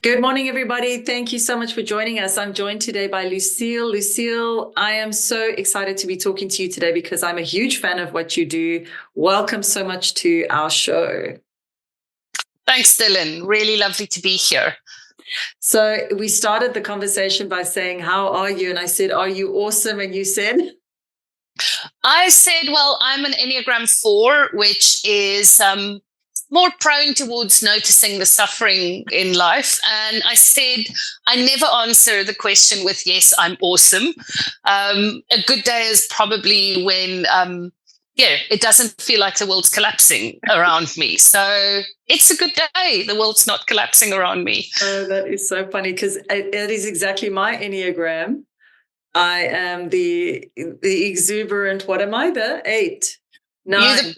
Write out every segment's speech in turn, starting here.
Good morning, everybody. Thank you so much for joining us. I'm joined today by Lucille. Lucille, I am so excited to be talking to you today because I'm a huge fan of what you do. Welcome so much to our show. Thanks, Dylan. Really lovely to be here. So we started the conversation by saying, how are you? And I said, are you awesome? And you said? I said, well, I'm an Enneagram 4, which is more prone towards noticing the suffering in life. And I said, I never answer the question with, yes, I'm awesome. A good day is probably when, it doesn't feel like the world's collapsing around me. So it's a good day. The world's not collapsing around me. Oh, that is so funny because it is exactly my Enneagram. I am the exuberant, what am I, the 8? 9.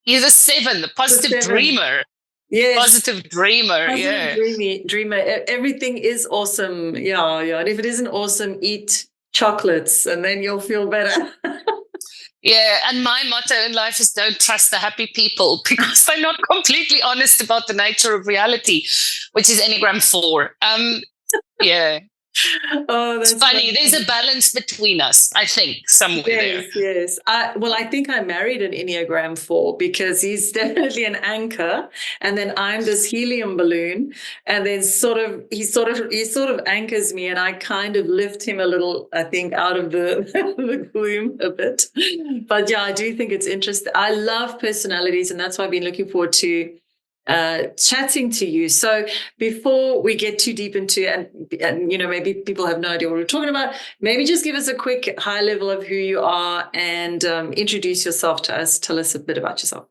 You're the 7, the positive dreamer. Yes. Positive dreamer. Positive dreamer. Everything is awesome. Yeah. And if it isn't awesome, eat chocolates and then you'll feel better. Yeah. And my motto in life is don't trust the happy people because they're not completely honest about the nature of reality, which is Enneagram 4. Yeah. Oh, that's it's funny. There's a balance between us, I think, somewhere there. Yes. I think I married an Enneagram 4 because he's definitely an anchor, and then I'm this helium balloon, and then he sort of anchors me, and I kind of lift him a little, I think, out of the the gloom a bit. But yeah, I do think it's interesting. I love personalities, and that's why I've been looking forward to chatting to you. So before we get too deep into and maybe people have no idea what we're talking about, maybe just give us a quick high level of who you are and introduce yourself to us. Tell us a bit about yourself.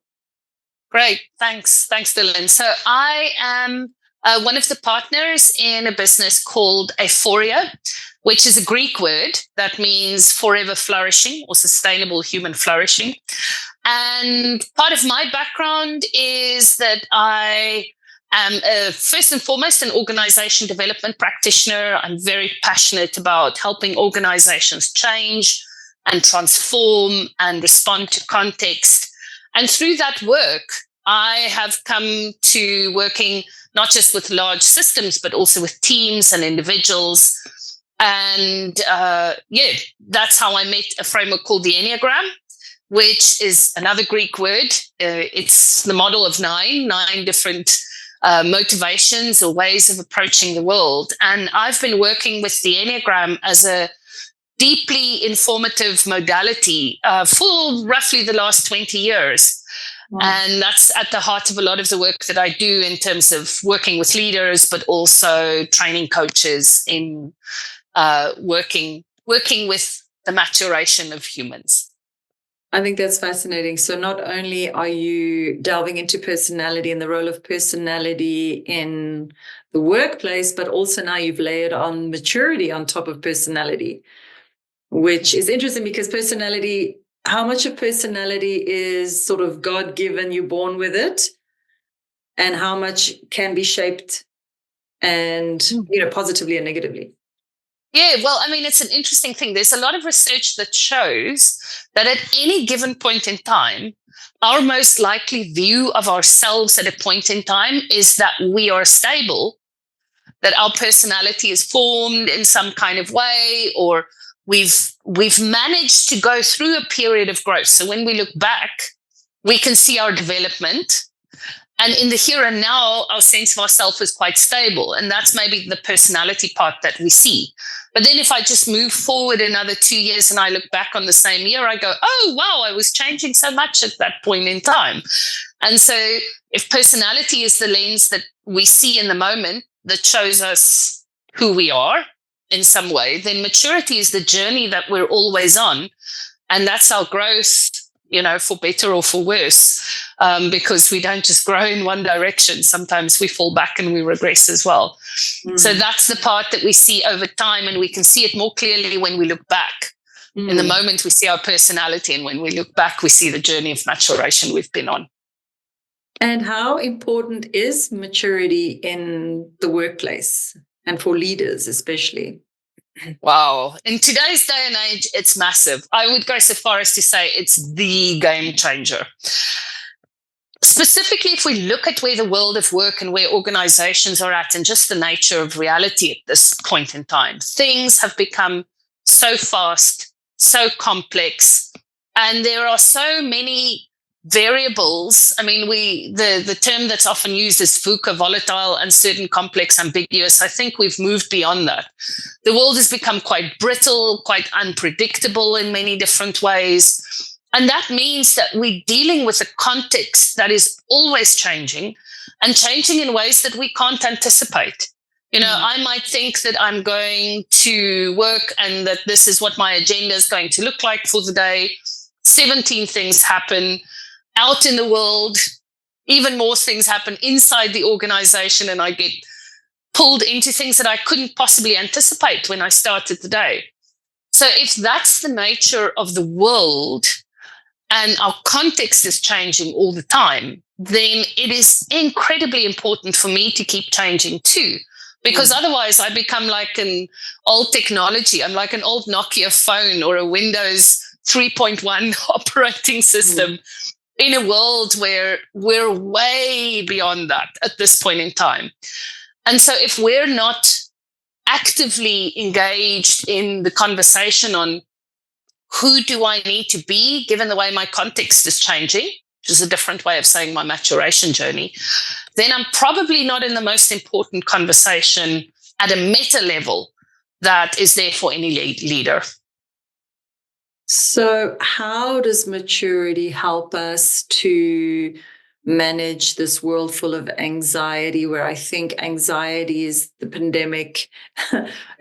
Great. Thanks, Dylan. So I am one of the partners in a business called Aephoria, which is a Greek word that means forever flourishing or sustainable human flourishing. And part of my background is that I am first and foremost an organization development practitioner. I'm very passionate about helping organizations change and transform and respond to context. And through that work, I have come to working not just with large systems, but also with teams and individuals. And that's how I met a framework called the Enneagram, which is another Greek word. It's the model of 9 different motivations or ways of approaching the world. And I've been working with the Enneagram as a deeply informative modality for roughly the last 20 years. Wow. And that's at the heart of a lot of the work that I do in terms of working with leaders, but also training coaches in working with the maturation of humans. I think that's fascinating. So not only are you delving into personality and the role of personality in the workplace, but also now you've layered on maturity on top of personality, which is interesting because personality, how much of personality is sort of God-given, you're born with it, and how much can be shaped and, positively and negatively? Yeah, well, I mean, it's an interesting thing. There's a lot of research that shows that at any given point in time, our most likely view of ourselves at a point in time is that we are stable, that our personality is formed in some kind of way, or we've managed to go through a period of growth. So when we look back, we can see our development. And in the here and now, our sense of ourself is quite stable. And that's maybe the personality part that we see. But then if I just move forward another 2 years and I look back on the same year, I go, oh, wow, I was changing so much at that point in time. And so if personality is the lens that we see in the moment that shows us who we are in some way, then maturity is the journey that we're always on. And that's our growth, for better or for worse, because we don't just grow in one direction. Sometimes we fall back and we regress as well. Mm. So that's the part that we see over time, and we can see it more clearly when we look back. Mm. In the moment, we see our personality, and when we look back, we see the journey of maturation we've been on. And how important is maturity in the workplace and for leaders especially? Wow. In today's day and age, it's massive. I would go so far as to say it's the game changer. specifically, if we look at where the world of work and where organizations are at and just the nature of reality at this point in time, things have become so fast, so complex, and there are so many variables. I mean, the term that's often used is VUCA, volatile, uncertain, complex, ambiguous. I think we've moved beyond that. The world has become quite brittle, quite unpredictable in many different ways. And that means that we're dealing with a context that is always changing and changing in ways that we can't anticipate. I might think that I'm going to work and that this is what my agenda is going to look like for the day. 17 things happen out in the world. Even more things happen inside the organization, and I get pulled into things that I couldn't possibly anticipate when I started the day. So if that's the nature of the world, and our context is changing all the time, then it is incredibly important for me to keep changing too. Because otherwise I become like an old technology. I'm like an old Nokia phone or a Windows 3.1 operating system in a world where we're way beyond that at this point in time. And so if we're not actively engaged in the conversation on who do I need to be, given the way my context is changing, which is a different way of saying my maturation journey, then I'm probably not in the most important conversation at a meta level that is there for any leader. So how does maturity help us to manage this world full of anxiety, where I think anxiety is the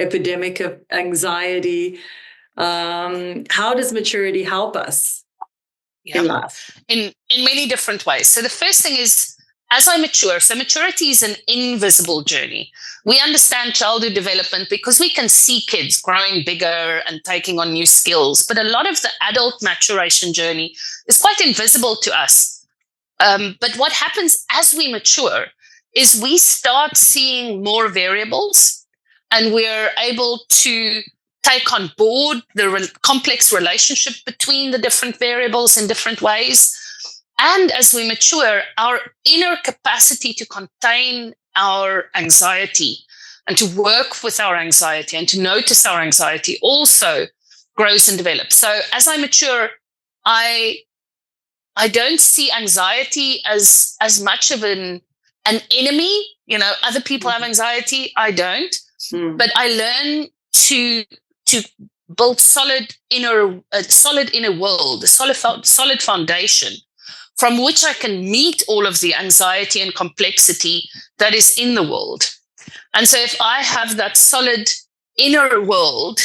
epidemic of anxiety? How does maturity help us in life? In many different ways. So the first thing is, as I mature, so maturity is an invisible journey. We understand childhood development because we can see kids growing bigger and taking on new skills. But a lot of the adult maturation journey is quite invisible to us. But what happens as we mature is we start seeing more variables, and we're able to take on board the complex relationship between the different variables in different ways. And as we mature, our inner capacity to contain our anxiety and to work with our anxiety and to notice our anxiety also grows and develops. So as I mature, I don't see anxiety as much of an enemy. Other people have anxiety, I don't. But I learn to build a solid inner world, a solid foundation from which I can meet all of the anxiety and complexity that is in the world. And so if I have that solid inner world,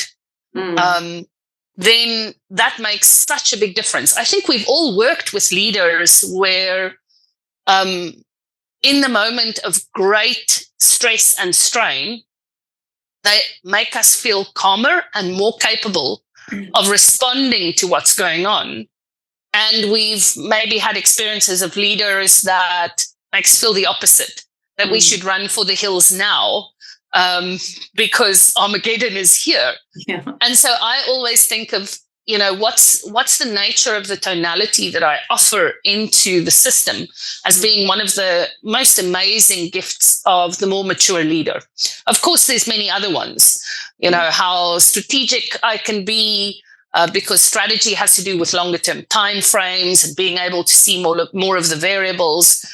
then that makes such a big difference. I think we've all worked with leaders where in the moment of great stress and strain, they make us feel calmer and more capable of responding to what's going on. And we've maybe had experiences of leaders that make us feel the opposite, that we should run for the hills now because Armageddon is here. Yeah. And so I always think of, what's the nature of the tonality that I offer into the system as being one of the most amazing gifts of the more mature leader. Of course, there's many other ones, how strategic I can be, because strategy has to do with longer term time frames and being able to see more of the variables,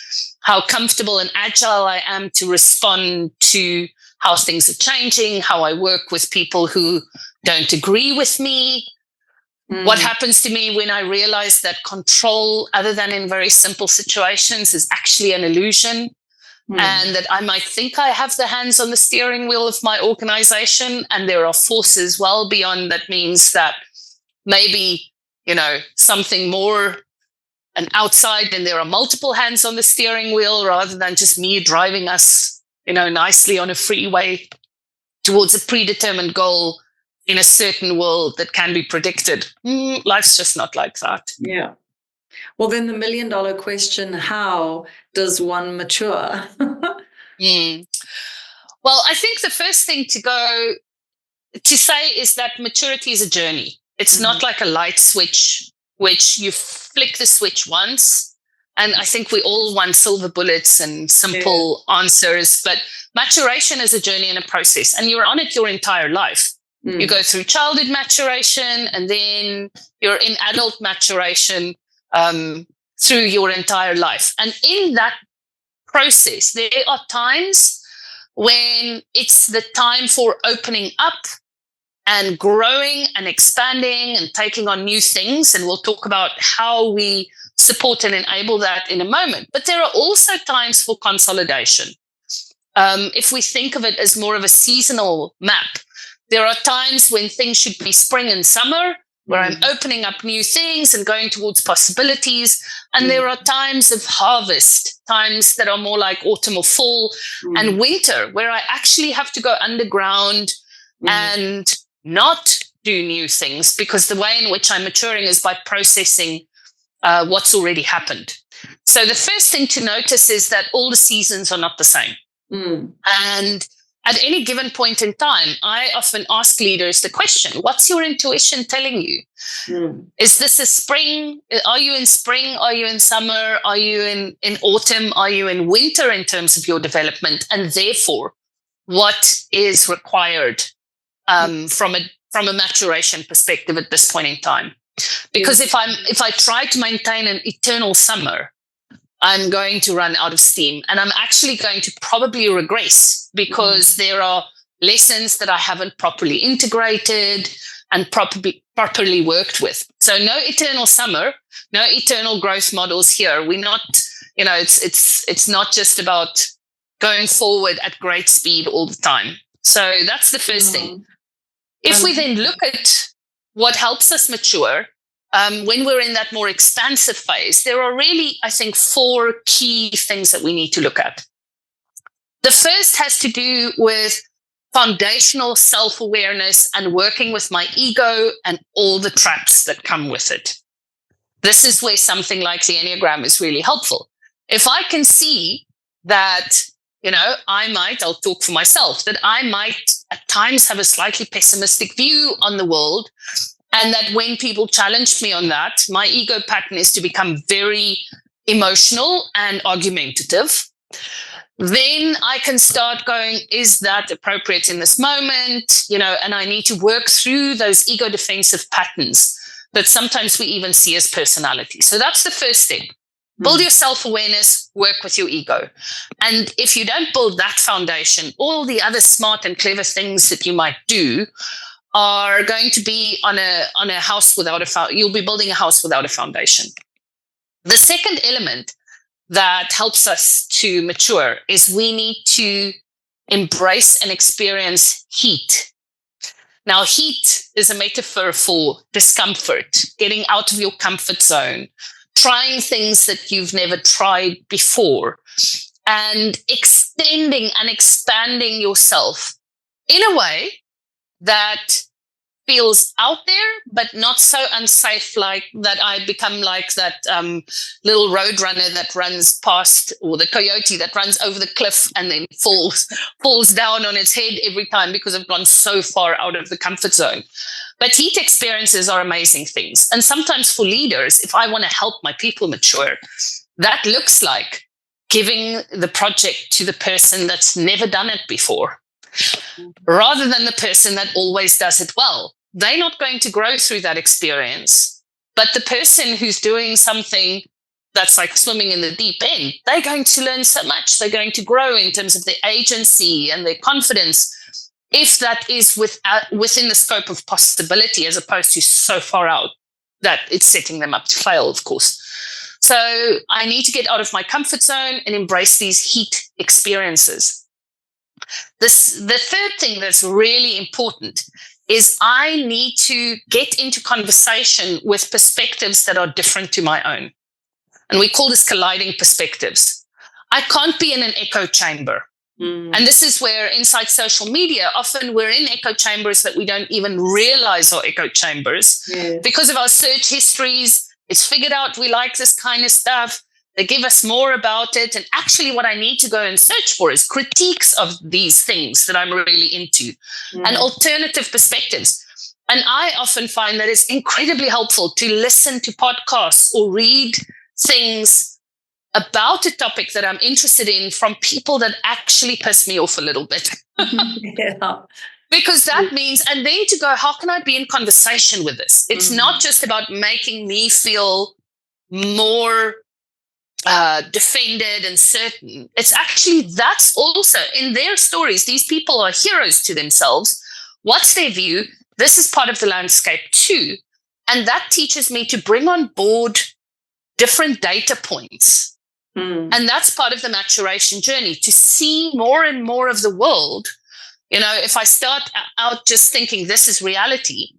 how comfortable and agile I am to respond to how things are changing, how I work with people who don't agree with me. What happens to me when I realize that control, other than in very simple situations, is actually an illusion, and that I might think I have the hands on the steering wheel of my organization, and there are forces well beyond that means that maybe, something more and outside, and there are multiple hands on the steering wheel rather than just me driving us, nicely on a freeway towards a predetermined goal in a certain world that can be predicted. Life's just not like that. Yeah. Well, then the $1 million question, how does one mature? Well, I think the first thing to say is that maturity is a journey. It's not like a light switch, which you flick the switch once And I think we all want silver bullets and simple answers, but maturation is a journey and a process, and you're on it your entire life. You go through childhood maturation, and then you're in adult maturation through your entire life. And in that process, there are times when it's the time for opening up and growing and expanding and taking on new things. And we'll talk about how we support and enable that in a moment. But there are also times for consolidation. If we think of it as more of a seasonal map, there are times when things should be spring and summer, where I'm opening up new things and going towards possibilities. And there are times of harvest, times that are more like autumn or fall and winter, where I actually have to go underground and not do new things, because the way in which I'm maturing is by processing what's already happened. So the first thing to notice is that all the seasons are not the same. And at any given point in time, I often ask leaders the question, what's your intuition telling you? Is this a spring? Are you in spring? Are you in summer? Are you in autumn? Are you in winter in terms of your development? And therefore, what is required from a maturation perspective at this point in time? Because if I try to maintain an eternal summer, I'm going to run out of steam, and I'm actually going to probably regress, because there are lessons that I haven't properly integrated and properly worked with. So no eternal summer, no eternal growth models here. We're not, it's not just about going forward at great speed all the time. So that's the first thing. If we then look at what helps us mature, when we're in that more expansive phase, there are really, I think, 4 key things that we need to look at. The first has to do with foundational self-awareness and working with my ego and all the traps that come with it. This is where something like the Enneagram is really helpful. If I can see that, I'll talk for myself, that I might at times have a slightly pessimistic view on the world, and that when people challenge me on that, my ego pattern is to become very emotional and argumentative. Then I can start going, is that appropriate in this moment? And I need to work through those ego defensive patterns that sometimes we even see as personality. So that's the first step. Build your self-awareness, work with your ego. And if you don't build that foundation, all the other smart and clever things that you might do are going to be on a house without you'll be building a house without a foundation. The second element that helps us to mature is we need to embrace and experience heat. Now, heat is a metaphor for discomfort, getting out of your comfort zone, trying things that you've never tried before, and extending and expanding yourself in a way that feels out there, but not so unsafe, like that I become like that little road runner that runs past, or the coyote that runs over the cliff and then falls down on its head every time because I've gone so far out of the comfort zone. But heat experiences are amazing things. And sometimes for leaders, if I want to help my people mature, that looks like giving the project to the person that's never done it before, rather than the person that always does it well. They're not going to grow through that experience. But the person who's doing something that's like swimming in the deep end, they're going to learn so much. They're going to grow in terms of their agency and their confidence, if that is within the scope of possibility, as opposed to so far out that it's setting them up to fail, of course. So I need to get out of my comfort zone and embrace these heat experiences. The third thing that's really important is I need to get into conversation with perspectives that are different to my own. And we call this colliding perspectives. I can't be in an echo chamber. And this is where inside social media, often we're in echo chambers that we don't even realize are echo chambers. Because of our search histories. It's figured out we like this kind of stuff. They give us more about it. And actually what I need to go and search for is critiques of these things that I'm really into and alternative perspectives. And I often find that it's incredibly helpful to listen to podcasts or read things about a topic that I'm interested in from people that actually piss me off a little bit. Yeah. Because that means, and then to go, how can I be in conversation with this? It's not just about making me feel more defended and certain. It's actually, that's also in their stories. These people are heroes to themselves. What's their view? This is part of the landscape too. And that teaches me to bring on board different data points. And that's part of the maturation journey, to see more and more of the world. You know, if I start out just thinking this is reality,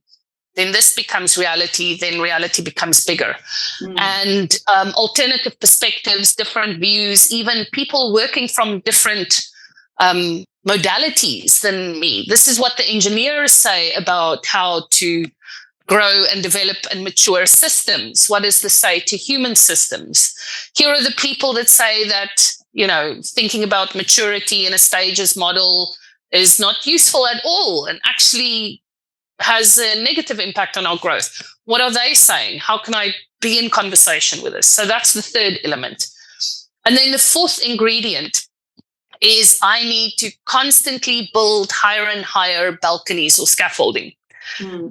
then this becomes reality, then reality becomes bigger. And alternative perspectives, different views, even people working from different modalities than me. This is what the engineers say about how to grow and develop and mature systems. What does this say to human systems? Here are the people that say that, you know, thinking about maturity in a stages model is not useful at all and actually has a negative impact on our growth. What are they saying? How can I be in conversation with this? So that's the third element. And then the fourth ingredient is I need to constantly build higher and higher balconies or scaffolding.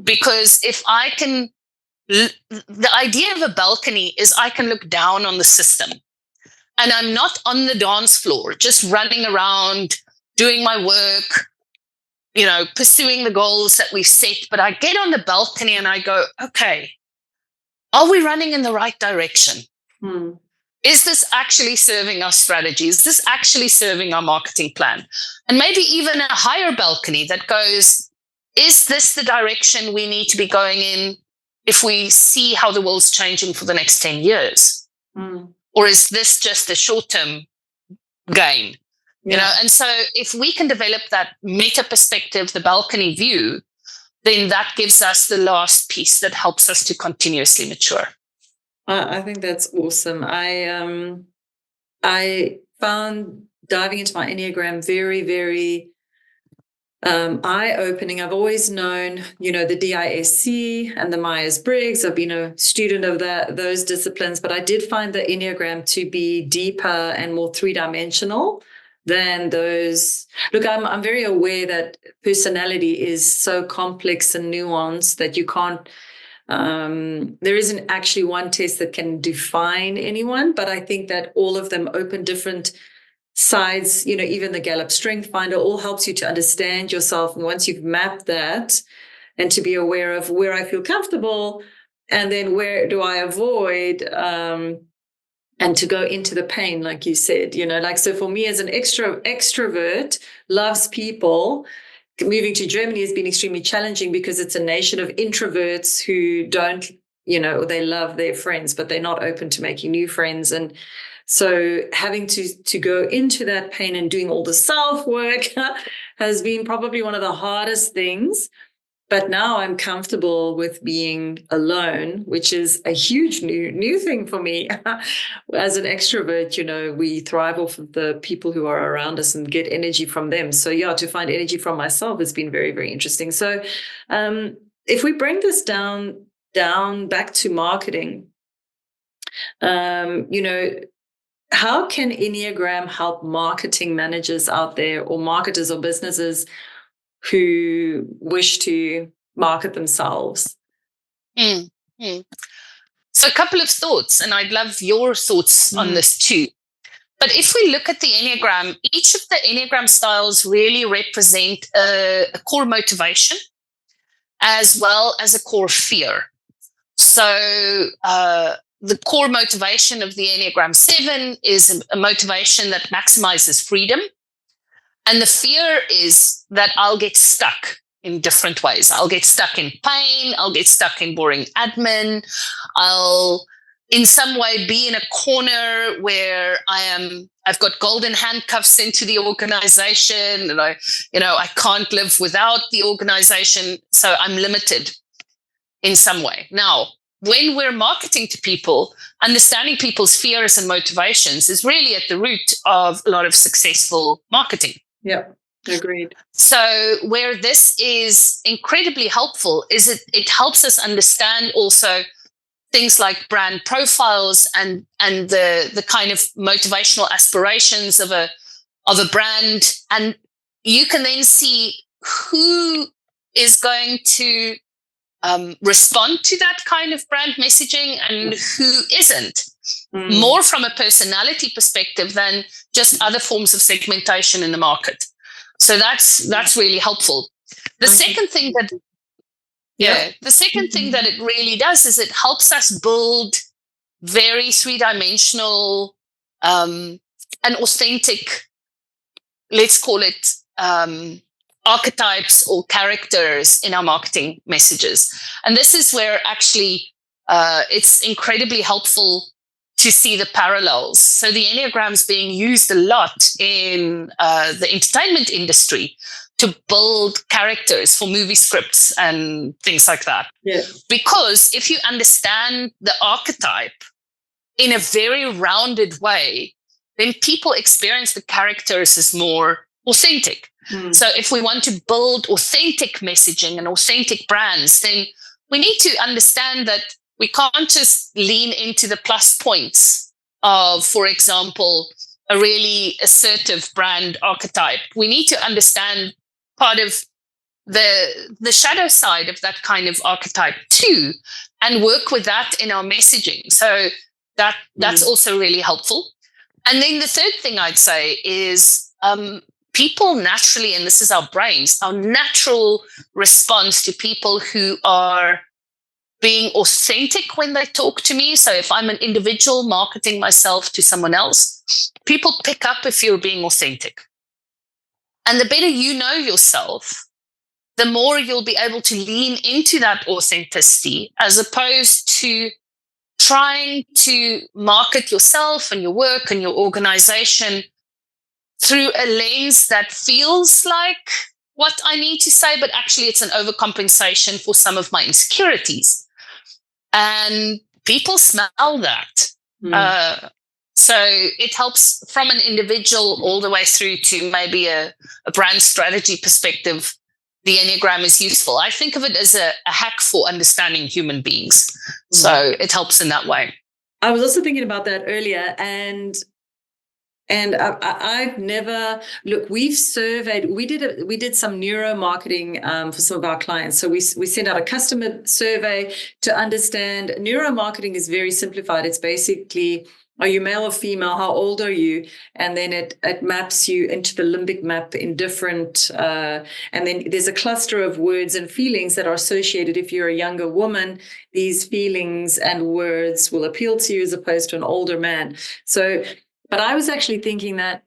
Because if I can, the idea of a balcony is I can look down on the system and I'm not on the dance floor, just running around, doing my work, you know, pursuing the goals that we've set. But I get on the balcony and I go, okay, are we running in the right direction? Is this actually serving our strategy? Is this actually serving our marketing plan? And maybe even a higher balcony that goes, is this the direction we need to be going in if we see how the world's changing for the next 10 years? Or is this just a short-term gain? You know, and so if we can develop that meta perspective, the balcony view, then that gives us the last piece that helps us to continuously mature. I think that's awesome. I found diving into my Enneagram very, very eye-opening. I've always known, you know, the DISC and the Myers-Briggs. I've been a student of those disciplines, but I did find the Enneagram to be deeper and more three-dimensional than those. Look, I'm very aware that personality is so complex and nuanced that you can't, there isn't actually one test that can define anyone, but I think that all of them open different sides. You know, even the Gallup Strength Finder all helps you to understand yourself. And once you've mapped that and to be aware of where I feel comfortable and then where do I avoid, and to go into the pain, like you said, you know, like, so for me as an extrovert, loves people, moving to Germany has been extremely challenging because it's a nation of introverts who don't, you know, they love their friends, but they're not open to making new friends. And so having to go into that pain and doing all the self-work has been probably one of the hardest things. But now I'm comfortable with being alone, which is a huge new thing for me. As an extrovert, you know, we thrive off of the people who are around us and get energy from them. So yeah, to find energy from myself has been very, very interesting. So if we bring this down back to marketing, you know, how can Enneagram help marketing managers out there or marketers or businesses who wish to market themselves? So a couple of thoughts, and I'd love your thoughts on this too. But if we look at the Enneagram, each of the Enneagram styles really represent a core motivation as well as a core fear. So the core motivation of the Enneagram 7 is a motivation that maximizes freedom. And the fear is that I'll get stuck in different ways. I'll get stuck in pain. I'll get stuck in boring admin. I'll in some way be in a corner where I've got golden handcuffs into the organization and I can't live without the organization. So I'm limited in some way. Now, when we're marketing to people, understanding people's fears and motivations is really at the root of a lot of successful marketing. Yeah, agreed. So where this is incredibly helpful is it helps us understand also things like brand profiles and the kind of motivational aspirations of a brand, and you can then see who is going to respond to that kind of brand messaging and who isn't. More from a personality perspective than just other forms of segmentation in the market. So that's really helpful. The second thing that it really does is it helps us build very three-dimensional and authentic, let's call it archetypes or characters in our marketing messages. And this is where actually it's incredibly helpful to see the parallels. So the Enneagram is being used a lot in the entertainment industry to build characters for movie scripts and things like that. Yeah. Because if you understand the archetype in a very rounded way, then people experience the characters as more authentic. So if we want to build authentic messaging and authentic brands, then we need to understand that we can't just lean into the plus points of, for example, a really assertive brand archetype. We need to understand part of the shadow side of that kind of archetype too, and work with that in our messaging. So that's also really helpful. And then the third thing I'd say is people naturally, and this is our brains, our natural response to people who are being authentic when they talk to me. So if I'm an individual marketing myself to someone else, people pick up if you're being authentic. And the better you know yourself, the more you'll be able to lean into that authenticity, as opposed to trying to market yourself and your work and your organization through a lens that feels like what I need to say, but actually it's an overcompensation for some of my insecurities. And people smell that. So it helps from an individual all the way through to maybe a brand strategy perspective. The Enneagram is useful. I think of it as a hack for understanding human beings. So it helps in that way. I was also thinking about that earlier, and I've never we've surveyed. We did some neuro marketing for some of our clients. So we sent out a customer survey to understand. Neuro marketing is very simplified. It's basically, are you male or female? How old are you? And then it maps you into the limbic map in different, and then there's a cluster of words and feelings that are associated. If you're a younger woman, these feelings and words will appeal to you as opposed to an older man. So, but I was actually thinking that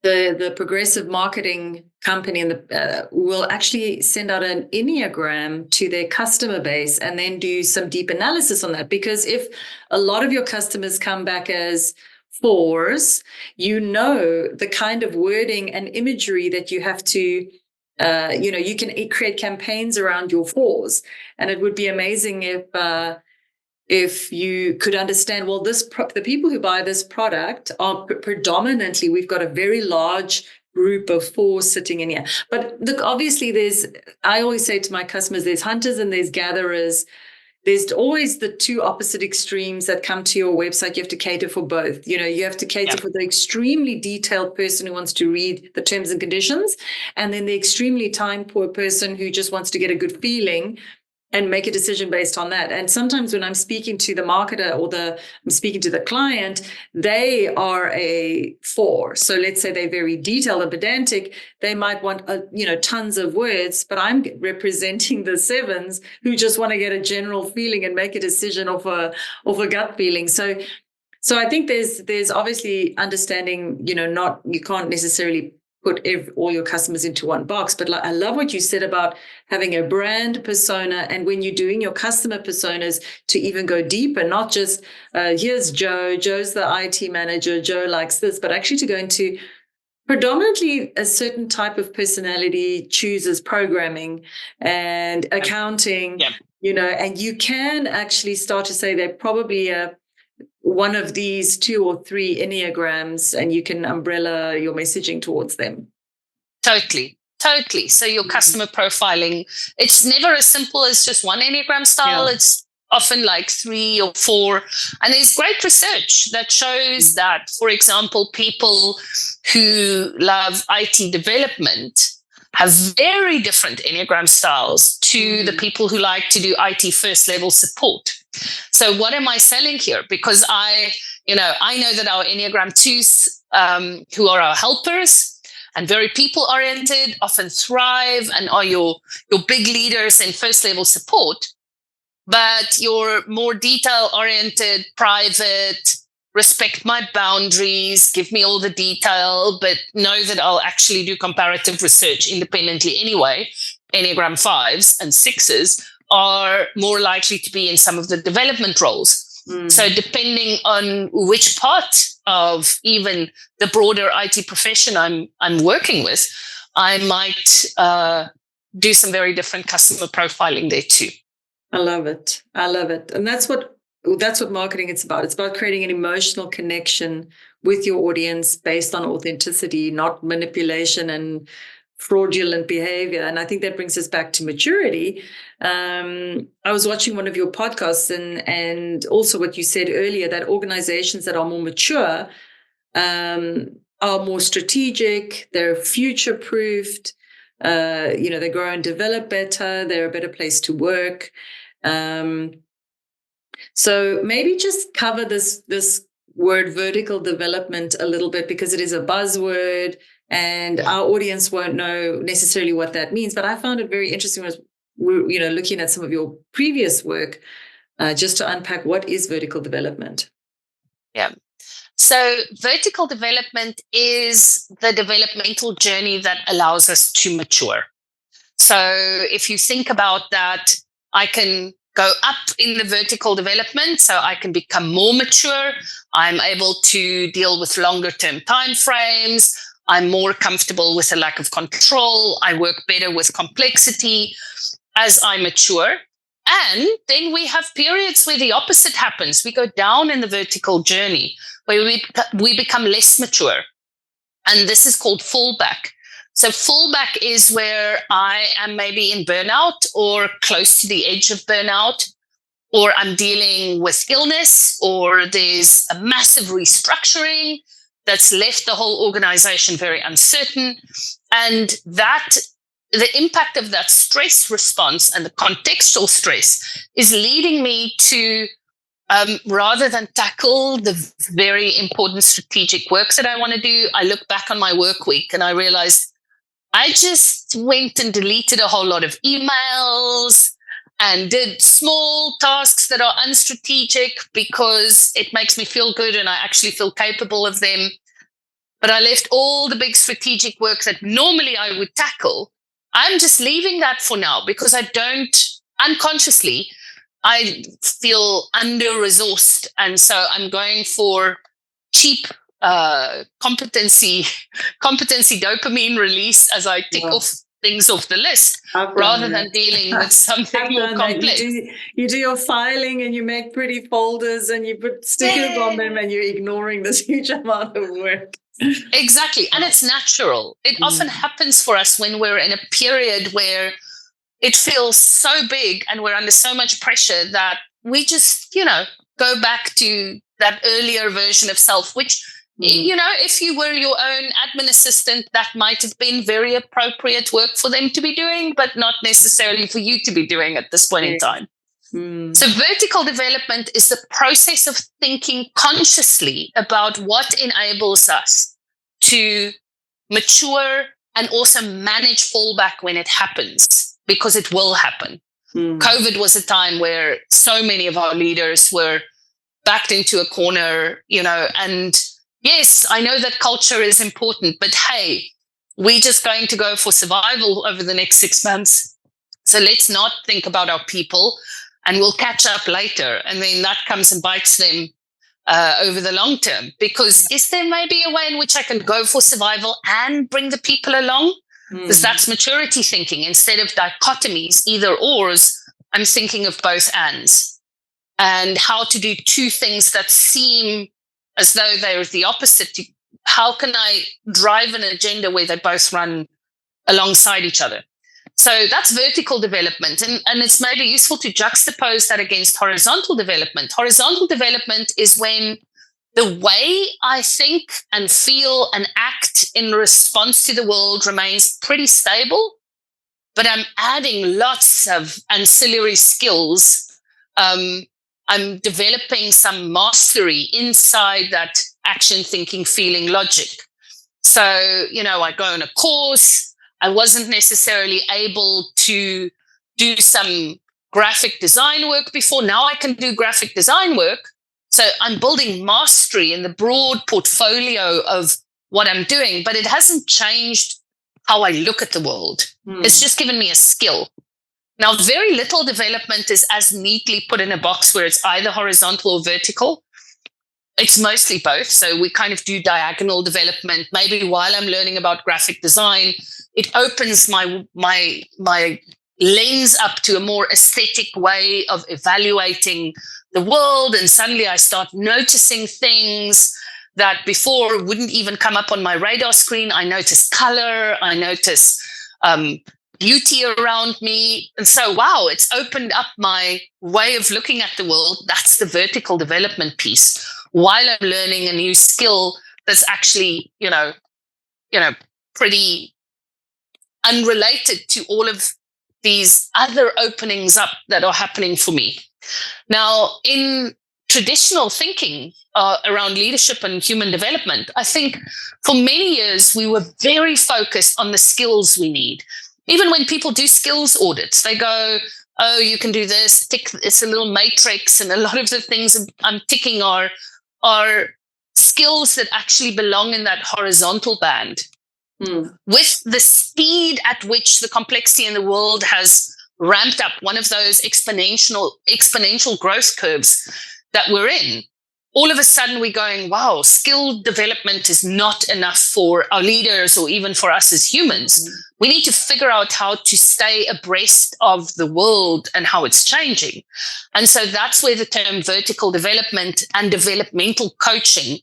the progressive marketing company and will actually send out an Enneagram to their customer base and then do some deep analysis on that. Because if a lot of your customers come back as 4s, you know the kind of wording and imagery that you have to, you can create campaigns around your 4s. And it would be amazing if you could understand, well, the people who buy this product are predominantly, we've got a very large group of 4 sitting in here. But look, obviously I always say to my customers, there's hunters and there's gatherers. There's always the two opposite extremes that come to your website. You have to cater for both. You have to cater for the extremely detailed person who wants to read the terms and conditions, and then the extremely time poor person who just wants to get a good feeling and make a decision based on that. And sometimes when I'm speaking to the marketer or I'm speaking to the client, they are a 4. So let's say they're very detailed and pedantic. They might want, tons of words, but I'm representing the 7s who just want to get a general feeling and make a decision of a gut feeling. So I think there's obviously understanding, you can't necessarily put all your customers into one box. But I love what you said about having a brand persona, and when you're doing your customer personas, to even go deeper, not just here's Joe's the IT manager, Joe likes this, but actually to go into predominantly a certain type of personality chooses programming and accounting, and you can actually start to say they're probably one of these 2 or 3 Enneagrams, and you can umbrella your messaging towards them. Totally. So your customer profiling, it's never as simple as just one Enneagram style. Yeah. often like 3 or 4. And there's great research that shows that, for example, people who love IT development have very different Enneagram styles to the people who like to do IT first level support. So what am I selling here? Because I know that our Enneagram 2s, who are our helpers and very people oriented, often thrive and are your big leaders in first level support. But your more detail oriented, private, respect my boundaries, give me all the detail, but know that I'll actually do comparative research independently anyway. Enneagram 5s and 6s are more likely to be in some of the development roles. So depending on which part of even the broader IT profession I'm working with, I might do some very different customer profiling there too. I love it. And that's what marketing is about. It's about creating an emotional connection with your audience based on authenticity, not manipulation and fraudulent behavior. And I think that brings us back to maturity. I was watching one of your podcasts and also what you said earlier, that organizations that are more mature are more strategic, they're future-proofed, they grow and develop better, they're a better place to work. So maybe just cover this word vertical development a little bit, because it is a buzzword and our audience won't know necessarily what that means. But I found it very interesting as we're looking at some of your previous work, just to unpack what is vertical development. Yeah. So vertical development is the developmental journey that allows us to mature. So if you think about that, I can go up in the vertical development, so I can become more mature. I'm able to deal with longer term timeframes. I'm more comfortable with a lack of control. I work better with complexity as I mature. And then we have periods where the opposite happens. We go down in the vertical journey, where we become less mature. And this is called fallback. So fallback is where I am maybe in burnout or close to the edge of burnout, or I'm dealing with illness, or there's a massive restructuring that's left the whole organization very uncertain. And the impact of that stress response and the contextual stress is leading me to, rather than tackle the very important strategic work that I want to do, I look back on my work week and I realized I just went and deleted a whole lot of emails and did small tasks that are unstrategic because it makes me feel good and I actually feel capable of them. But I left all the big strategic work that normally I would tackle. I'm just leaving that for now because unconsciously, I feel under-resourced. And so I'm going for cheap competency dopamine release as I tick off things off the list, rather than dealing with something more complex. You do your filing and you make pretty folders and you put stickers on them and you're ignoring this huge amount of work. Exactly. And it's natural. It often happens for us when we're in a period where it feels so big and we're under so much pressure that we just, go back to that earlier version of self, which, if you were your own admin assistant, that might have been very appropriate work for them to be doing, but not necessarily for you to be doing at this point in time. So vertical development is the process of thinking consciously about what enables us to mature and also manage fallback when it happens, because it will happen. COVID was a time where so many of our leaders were backed into a corner, and yes, I know that culture is important, but hey, we're just going to go for survival over the next 6 months. So let's not think about our people and we'll catch up later. And then that comes and bites them over the long term, because is there maybe a way in which I can go for survival and bring the people along? Because that's maturity thinking. Instead of dichotomies, either ors, I'm thinking of both ands, and how to do two things that seem as though they're the opposite. How can I drive an agenda where they both run alongside each other? So that's vertical development. And it's maybe useful to juxtapose that against horizontal development. Horizontal development is when the way I think and feel and act in response to the world remains pretty stable, but I'm adding lots of ancillary skills. I'm developing some mastery inside that action, thinking, feeling, logic. So, I go on a course. I wasn't necessarily able to do some graphic design work before. Now I can do graphic design work. So I'm building mastery in the broad portfolio of what I'm doing, but it hasn't changed how I look at the world. It's just given me a skill. Now, very little development is as neatly put in a box where it's either horizontal or vertical. It's mostly both. So we kind of do diagonal development. Maybe while I'm learning about graphic design, it opens my lens up to a more aesthetic way of evaluating the world. And suddenly I start noticing things that before wouldn't even come up on my radar screen. I notice color. I notice beauty around me. And so, wow, it's opened up my way of looking at the world. That's the vertical development piece. While I'm learning a new skill that's actually, pretty unrelated to all of these other openings up that are happening for me. Now, in traditional thinking around leadership and human development, I think for many years we were very focused on the skills we need. Even when people do skills audits, they go, oh, you can do this, tick, it's a little matrix, and a lot of the things I'm ticking are skills that actually belong in that horizontal band. With the speed at which the complexity in the world has ramped up, one of those exponential growth curves that we're in, all of a sudden we're going, wow, skill development is not enough for our leaders or even for us as humans. We need to figure out how to stay abreast of the world and how it's changing. And so that's where the term vertical development and developmental coaching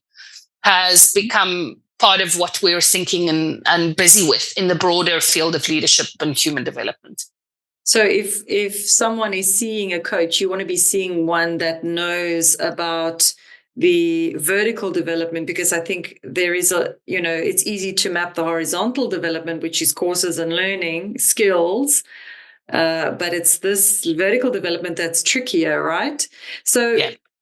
has become part of what we're thinking and busy with in the broader field of leadership and human development. So if someone is seeing a coach, you want to be seeing one that knows about the vertical development, because I think there is it's easy to map the horizontal development, which is courses and learning skills, but it's this vertical development that's trickier, right?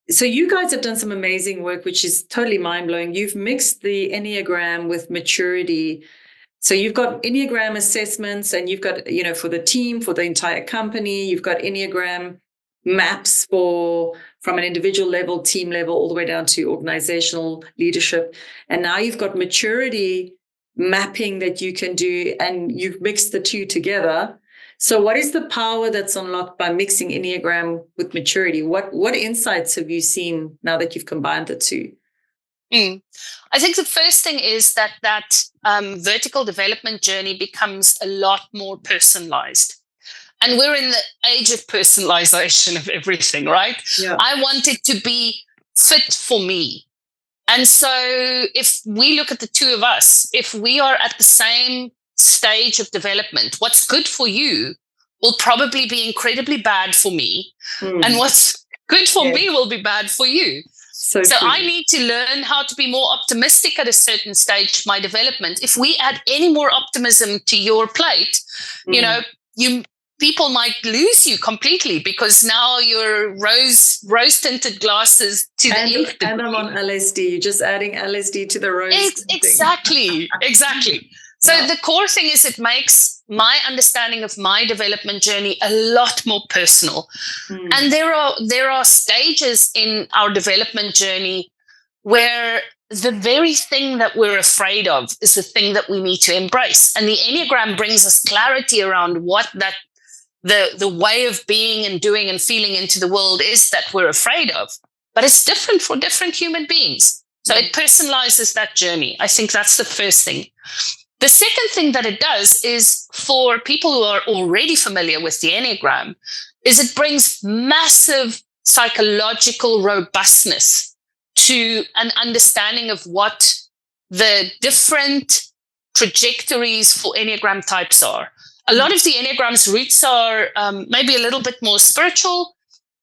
So you guys have done some amazing work, which is totally mind-blowing. You've mixed the Enneagram with maturity. So you've got Enneagram assessments, and you've got, for the team, for the entire company, you've got Enneagram maps from an individual level, team level, all the way down to organizational leadership. And now you've got maturity mapping that you can do, and you've mixed the two together. So what is the power that's unlocked by mixing Enneagram with maturity? What insights have you seen now that you've combined the two? I think the first thing is that vertical development journey becomes a lot more personalized. And we're in the age of personalization of everything, right? Yeah. I want it to be fit for me. And so if we look at the two of us, if we are at the same stage of development, what's good for you will probably be incredibly bad for me. And what's good for me will be bad for you. So I need to learn how to be more optimistic at a certain stage of my development. If we add any more optimism to your plate, people might lose you completely, because now you're rose-tinted glasses to the nth degree. And I'm on LSD. You're just adding LSD to the rose. Exactly. So the core thing is it makes my understanding of my development journey a lot more personal. And there are stages in our development journey where the very thing that we're afraid of is the thing that we need to embrace. And the Enneagram brings us clarity around what that the way of being and doing and feeling into the world is that we're afraid of. But it's different for different human beings. So it personalizes that journey. I think that's the first thing. The second thing that it does is, for people who are already familiar with the Enneagram, is it brings massive psychological robustness to an understanding of what the different trajectories for Enneagram types are. A lot of the Enneagram's roots are maybe a little bit more spiritual,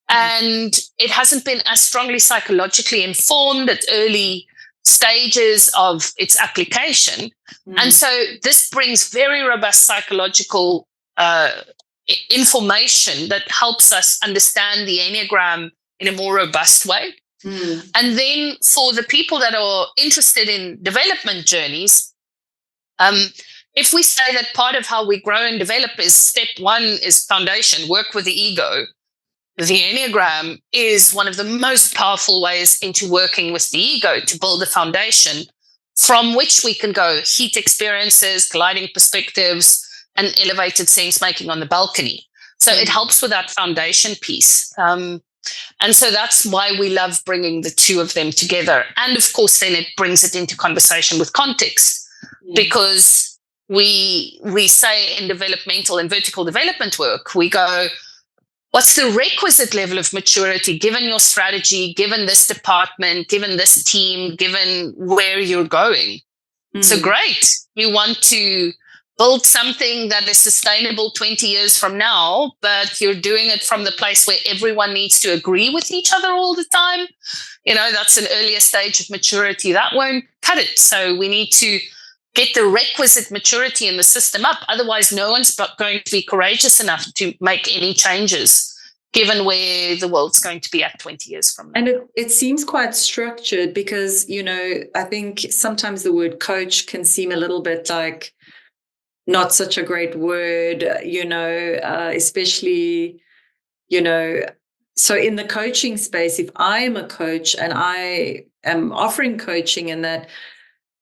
and it hasn't been as strongly psychologically informed at early stages of its application. And so this brings very robust psychological information that helps us understand the Enneagram in a more robust way. And then for the people that are interested in development journeys, if we say that part of how we grow and develop is step one is foundation, work with the ego, the Enneagram is one of the most powerful ways into working with the ego to build a foundation from which we can go heat experiences, gliding perspectives, and elevated sense making on the balcony. So it helps with that foundation piece. And so that's why we love bringing the two of them together. And of course, then it brings it into conversation with context, because we say in developmental and vertical development work, we go, what's the requisite level of maturity given your strategy, given this department, given this team, given where you're going? So great. You want to build something that is sustainable 20 years from now, but you're doing it from the place where everyone needs to agree with each other all the time. That's an earlier stage of maturity. That won't cut it. So we need to get the requisite maturity in the system up. Otherwise, no one's going to be courageous enough to make any changes, given where the world's going to be at 20 years from now. And it seems quite structured because, I think sometimes the word coach can seem a little bit like not such a great word, especially, so in the coaching space, if I am a coach and I am offering coaching, in that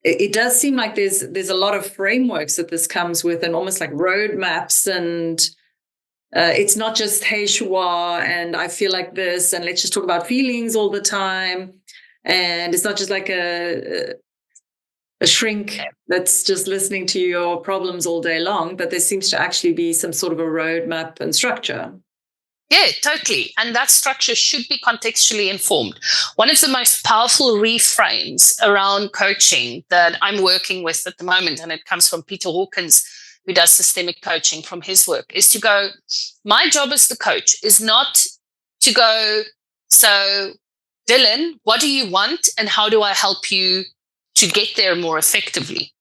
it does seem like there's a lot of frameworks that this comes with, and almost like roadmaps, and it's not just hey shua and I feel like this and let's just talk about feelings all the time, and it's not just like a shrink that's just listening to your problems all day long, but there seems to actually be some sort of a roadmap and structure. Yeah, totally. And that structure should be contextually informed. One of the most powerful reframes around coaching that I'm working with at the moment, and it comes from Peter Hawkins, who does systemic coaching from his work, is to go, my job as the coach is not to go, so Dylan, what do you want and how do I help you to get there more effectively?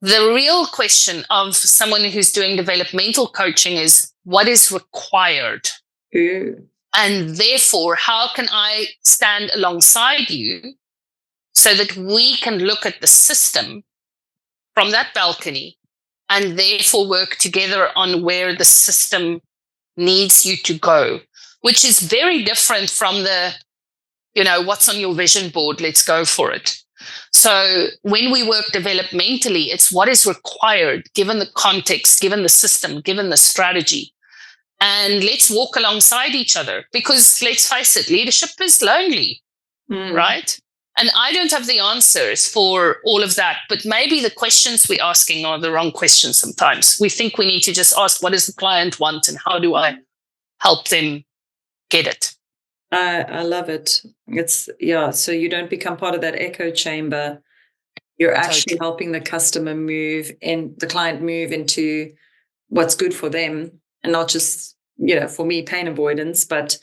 The real question of someone who's doing developmental coaching is, what is required? And therefore, how can I stand alongside you so that we can look at the system from that balcony and therefore work together on where the system needs you to go, which is very different from the, what's on your vision board, let's go for it. So when we work developmentally, it's what is required, given the context, given the system, given the strategy. And let's walk alongside each other, because let's face it, leadership is lonely, right? And I don't have the answers for all of that, but maybe the questions we're asking are the wrong questions sometimes. We think we need to just ask, what does the client want and how do I help them get it? I love it. So you don't become part of that echo chamber. You're actually helping the customer the client move into what's good for them, and not just, for me, pain avoidance. But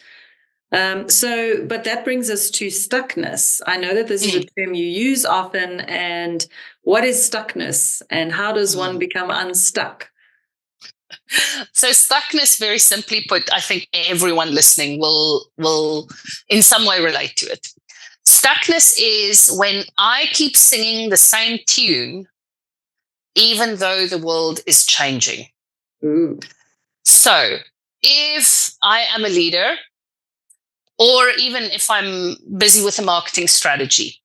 but that brings us to stuckness. I know that this is a term you use often. And what is stuckness, and how does one become unstuck? So stuckness, very simply put, I think everyone listening will in some way relate to it. Stuckness is when I keep singing the same tune, even though the world is changing. So if I am a leader, or even if I'm busy with a marketing strategy,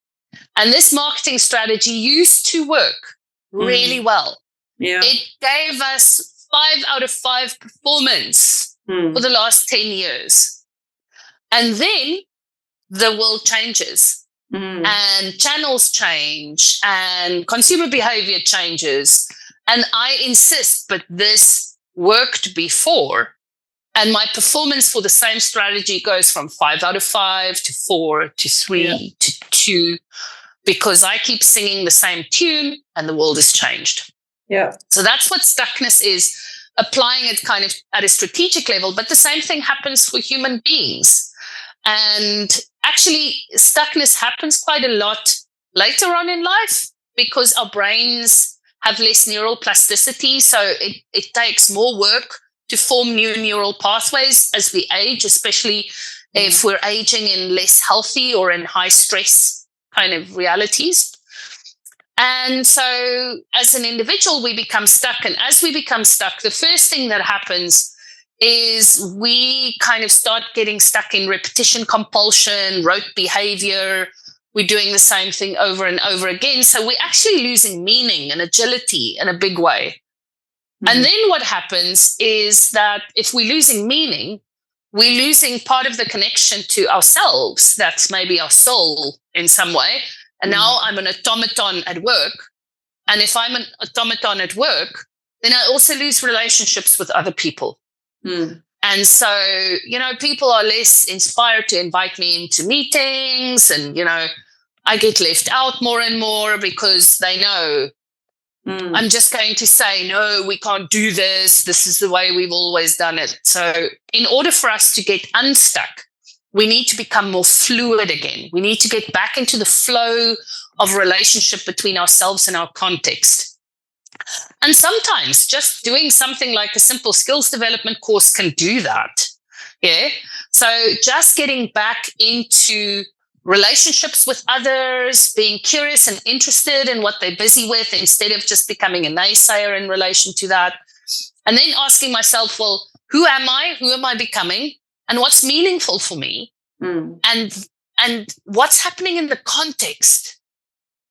and this marketing strategy used to work really well. Yeah. It gave us 5 out of 5 performance for the last 10 years. And then the world changes and channels change and consumer behavior changes. And I insist, but this worked before. And my performance for the same strategy goes from 5 out of 5 to 4 to 3 to 2, because I keep singing the same tune and the world has changed. Yeah. So that's what stuckness is, applying it kind of at a strategic level. But the same thing happens for human beings. And actually, stuckness happens quite a lot later on in life because our brains have less neural plasticity. So it takes more work to form new neural pathways as we age, especially if we're aging in less healthy or in high stress kind of realities. And so as an individual, we become stuck. And as we become stuck, the first thing that happens is we kind of start getting stuck in repetition compulsion, rote behavior. We're doing the same thing over and over again. So we're actually losing meaning and agility in a big way. And then what happens is that if we're losing meaning, we're losing part of the connection to ourselves. That's maybe our soul in some way. And now I'm an automaton at work. And if I'm an automaton at work, then I also lose relationships with other people. And so, people are less inspired to invite me into meetings. And, I get left out more and more because they know I'm just going to say, no, we can't do this. This is the way we've always done it. So in order for us to get unstuck, we need to become more fluid again. We need to get back into the flow of relationship between ourselves and our context. And sometimes just doing something like a simple skills development course can do that. Yeah. So just getting back into relationships with others, being curious and interested in what they're busy with instead of just becoming a naysayer in relation to that. And then asking myself, well, who am I? Who am I becoming? And what's meaningful for me? And what's happening in the context?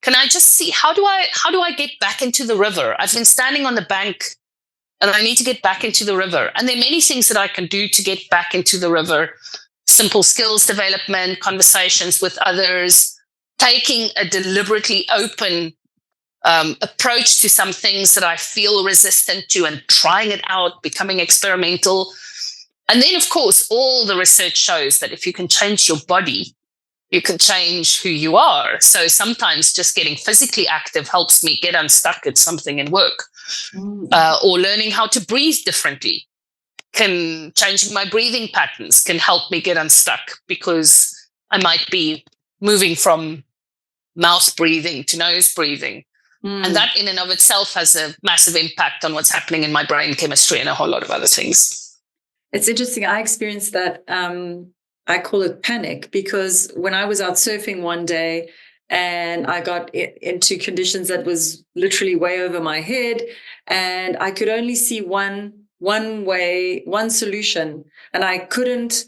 Can I just see how do I get back into the river? I've been standing on the bank and I need to get back into the river. And there are many things that I can do to get back into the river. Simple skills development, conversations with others, taking a deliberately open approach to some things that I feel resistant to and trying it out, becoming experimental. And then, of course, all the research shows that if you can change your body, you can change who you are. So sometimes just getting physically active helps me get unstuck at something in work, or learning how to breathe differently. Changing my breathing patterns can help me get unstuck because I might be moving from mouth breathing to nose breathing. And that in and of itself has a massive impact on what's happening in my brain chemistry and a whole lot of other things. It's interesting. I experienced that. I call it panic because when I was out surfing one day and I got into conditions that was literally way over my head and I could only see one way, one solution. And I didn't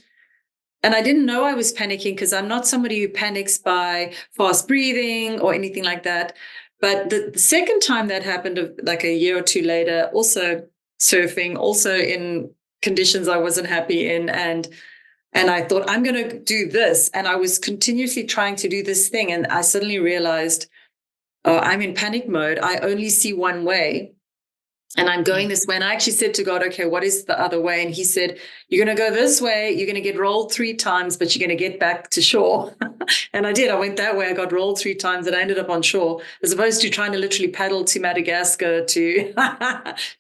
know I was panicking because I'm not somebody who panics by fast breathing or anything like that. But the second time that happened, like a year or two later, also surfing, also in conditions I wasn't happy in. And I thought, I'm going to do this. And I was continuously trying to do this thing. And I suddenly realized, oh, I'm in panic mode. I only see one way. And I'm going this way. And I actually said to God, okay, what is the other way? And he said, you're going to go this way. You're going to get rolled 3 times, but you're going to get back to shore. And I did. I went that way. I got rolled 3 times and I ended up on shore, as opposed to trying to literally paddle to Madagascar to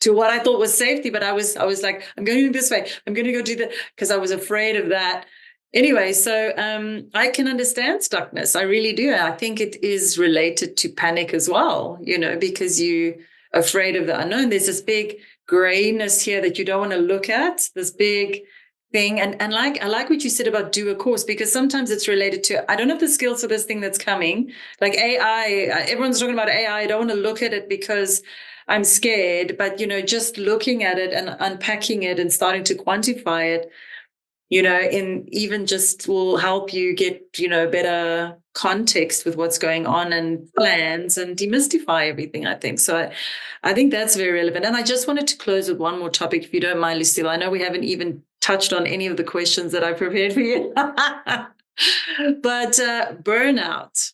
what I thought was safety. But I was like, I'm going to go this way. I'm going to go do that because I was afraid of that. Anyway, so I can understand stuckness. I really do. I think it is related to panic as well, because you afraid of the unknown. There's this big grayness here that you don't want to look at, this big thing. And I like what you said about do a course, because sometimes it's related to, I don't have the skills for this thing that's coming. Like AI, everyone's talking about AI. I don't want to look at it because I'm scared, but, just looking at it and unpacking it and starting to quantify it, in even just will help you get, better context with what's going on and plans and demystify everything, I think. So I think that's very relevant. And I just wanted to close with one more topic, if you don't mind, Lucille. I know we haven't even touched on any of the questions that I prepared for you. But burnout.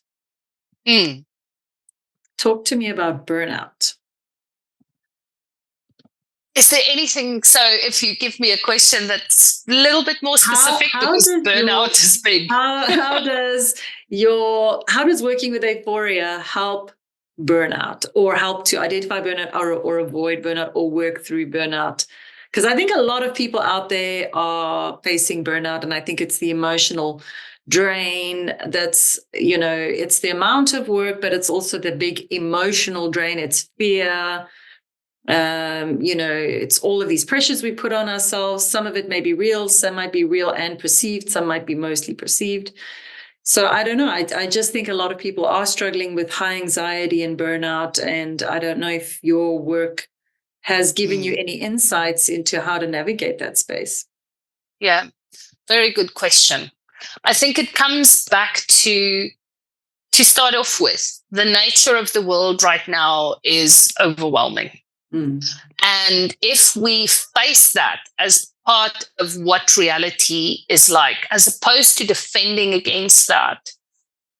Talk to me about burnout. Is there anything, so if you give me a question that's a little bit more specific, because burnout is big. How does working with Aephoria help burnout, or help to identify burnout, or avoid burnout, or work through burnout? Because I think a lot of people out there are facing burnout, and I think it's the emotional drain that's, it's the amount of work, but it's also the big emotional drain. It's fear. It's all of these pressures we put on ourselves. Some of it may be real, some might be real and perceived, some might be mostly perceived. So I don't know. I just think a lot of people are struggling with high anxiety and burnout. And I don't know if your work has given you any insights into how to navigate that space. Yeah, very good question. I think it comes back to start off with, the nature of the world right now is overwhelming. And if we face that as part of what reality is like, as opposed to defending against that,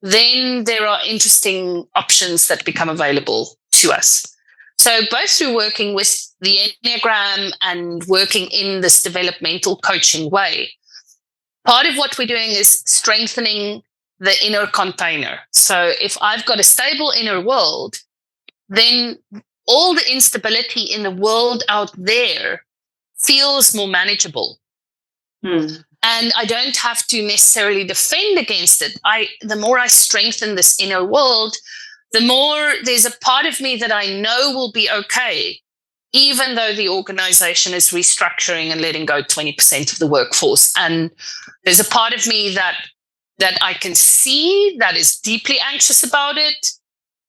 then there are interesting options that become available to us. So both through working with the Enneagram and working in this developmental coaching way, part of what we're doing is strengthening the inner container. So if I've got a stable inner world, then all the instability in the world out there feels more manageable. And I don't have to necessarily defend against it. The more I strengthen this inner world, the more there's a part of me that I know will be okay, even though the organization is restructuring and letting go 20% of the workforce. And there's a part of me that I can see that is deeply anxious about it.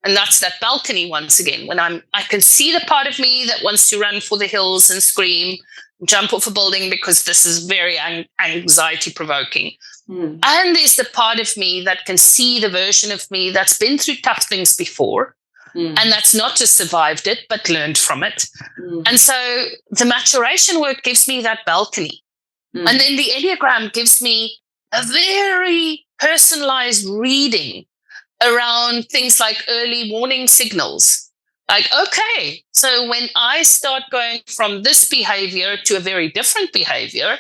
And that's that balcony once again, when I can see the part of me that wants to run for the hills and scream, jump off a building because this is very anxiety provoking. And there's the part of me that can see the version of me that's been through tough things before. And that's not just survived it, but learned from it. And so the maturation work gives me that balcony. And then the Enneagram gives me a very personalized reading around things like early warning signals. Like, okay, so when I start going from this behavior to a very different behavior,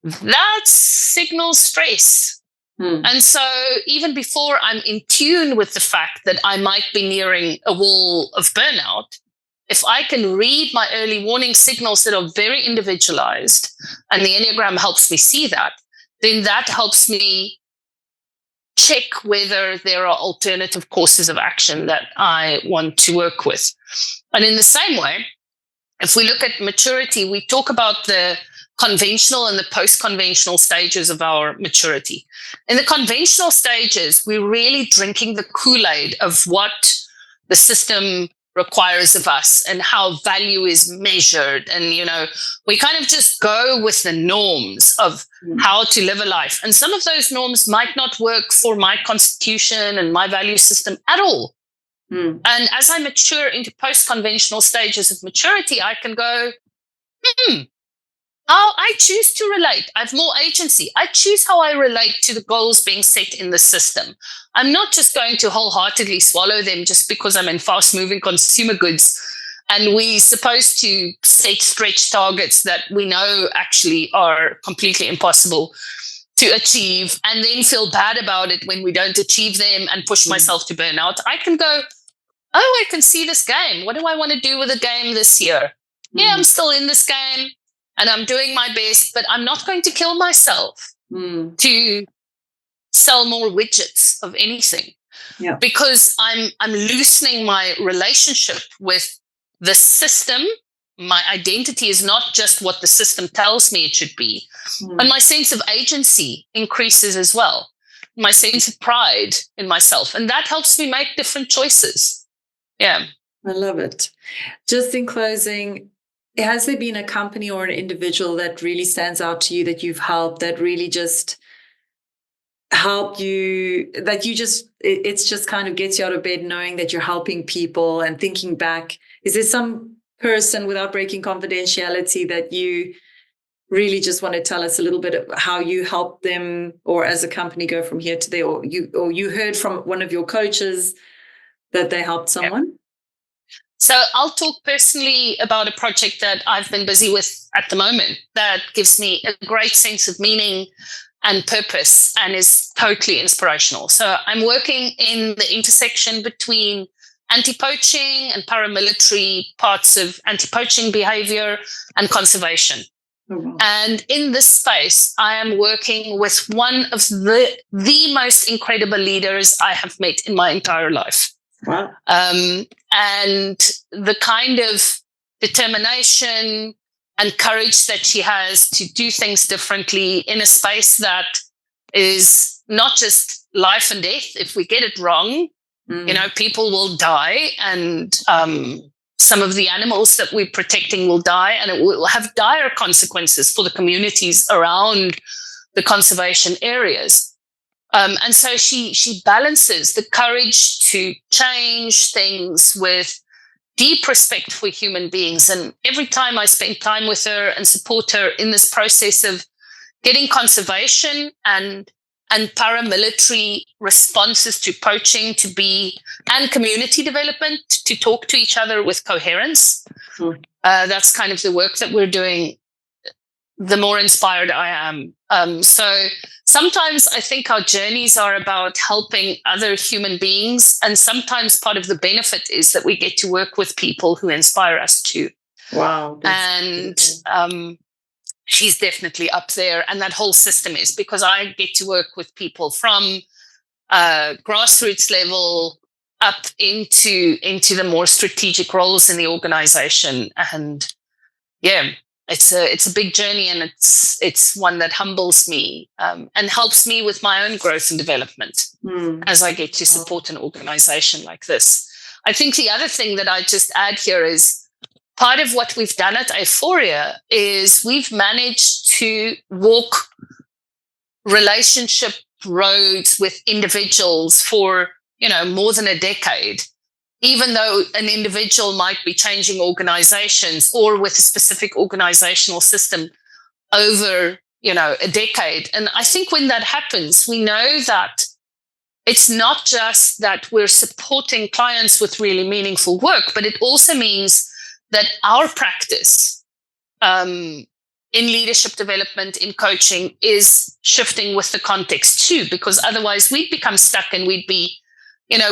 that signals stress. And so even before I'm in tune with the fact that I might be nearing a wall of burnout, if I can read my early warning signals that are very individualized, and the Enneagram helps me see that, then that helps me check whether there are alternative courses of action that I want to work with. And in the same way, if we look at maturity, we talk about the conventional and the post-conventional stages of our maturity. In the conventional stages, we're really drinking the Kool-Aid of what the system requires of us and how value is measured. And, we kind of just go with the norms of how to live a life. And some of those norms might not work for my constitution and my value system at all. And as I mature into post-conventional stages of maturity, I can go, how I choose to relate. I have more agency. I choose how I relate to the goals being set in the system. I'm not just going to wholeheartedly swallow them just because I'm in fast-moving consumer goods and we're supposed to set stretch targets that we know actually are completely impossible to achieve, and then feel bad about it when we don't achieve them and push myself to burnout. I can go, I can see this game. What do I want to do with the game this year? Yeah, I'm still in this game. And I'm doing my best, but I'm not going to kill myself to sell more widgets of anything, because I'm loosening my relationship with the system. My identity is not just what the system tells me it should be, and my sense of agency increases as well. My sense of pride in myself, and that helps me make different choices. Yeah, I love it. Just in closing, has there been a company or an individual that really stands out to you that you've helped, that really just helped you, that you just, it's just kind of gets you out of bed knowing that you're helping people? And thinking back, is there some person, without breaking confidentiality, that you really just want to tell us a little bit of how you helped them, or as a company go from here to there, or you heard from one of your coaches that they helped someone? So I'll talk personally about a project that I've been busy with at the moment that gives me a great sense of meaning and purpose and is totally inspirational. So I'm working in the intersection between anti-poaching and paramilitary parts of anti-poaching behavior and conservation. Oh, and in this space, I am working with one of the most incredible leaders I have met in my entire life. wow. And the kind of determination and courage that she has to do things differently in a space that is not just life and death. If we get it wrong, people will die, and some of the animals that we're protecting will die, and it will have dire consequences for the communities around the conservation areas. And so she balances the courage to change things with deep respect for human beings. And every time I spend time with her and support her in this process of getting conservation and paramilitary responses to poaching to be, and community development to talk to each other with coherence, that's kind of the work that we're doing, the more inspired I am. So sometimes I think our journeys are about helping other human beings. And sometimes part of the benefit is that we get to work with people who inspire us too. Wow. And she's definitely up there. And that whole system is, because I get to work with people from grassroots level up into the more strategic roles in the organization. And yeah, it's a big journey, and it's one that humbles me and helps me with my own growth and development as I get to support an organization like this. I think the other thing that I just add here is part of what we've done at Aephoria is we've managed to walk relationship roads with individuals for, more than a decade. Even though an individual might be changing organizations or with a specific organizational system over, a decade. And I think when that happens, we know that it's not just that we're supporting clients with really meaningful work, but it also means that our practice in leadership development, in coaching, is shifting with the context too, because otherwise we'd become stuck and we'd be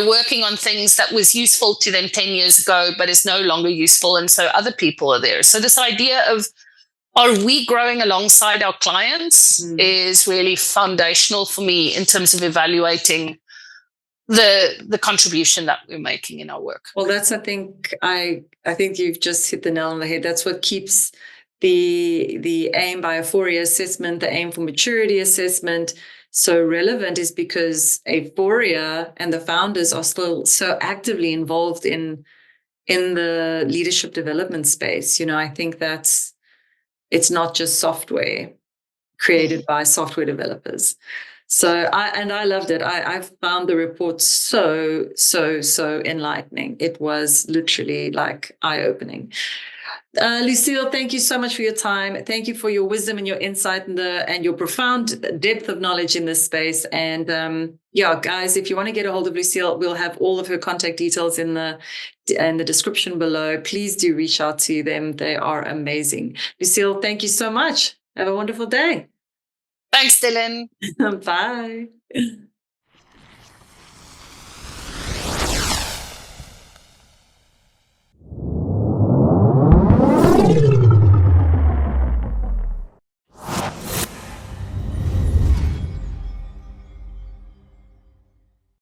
working on things that was useful to them 10 years ago, but is no longer useful. And so other people are there. So this idea of, are we growing alongside our clients is really foundational for me in terms of evaluating the contribution that we're making in our work. Well, that's, I think you've just hit the nail on the head. That's what keeps the AIM by Aephoria assessment, the AIM for maturity assessment so relevant, is because Aephoria and the founders are still so actively involved in the leadership development space. I think it's not just software created by software developers. So I loved it. I found the report so enlightening. It was literally like eye-opening. Lucille, thank you so much for your time. Thank you for your wisdom and your insight and your profound depth of knowledge in this space. And guys, if you want to get a hold of Lucille, we'll have all of her contact details in the description below. Please do reach out to them. They are amazing. Lucille, thank you so much. Have a wonderful day. Thanks, Dylan. Bye.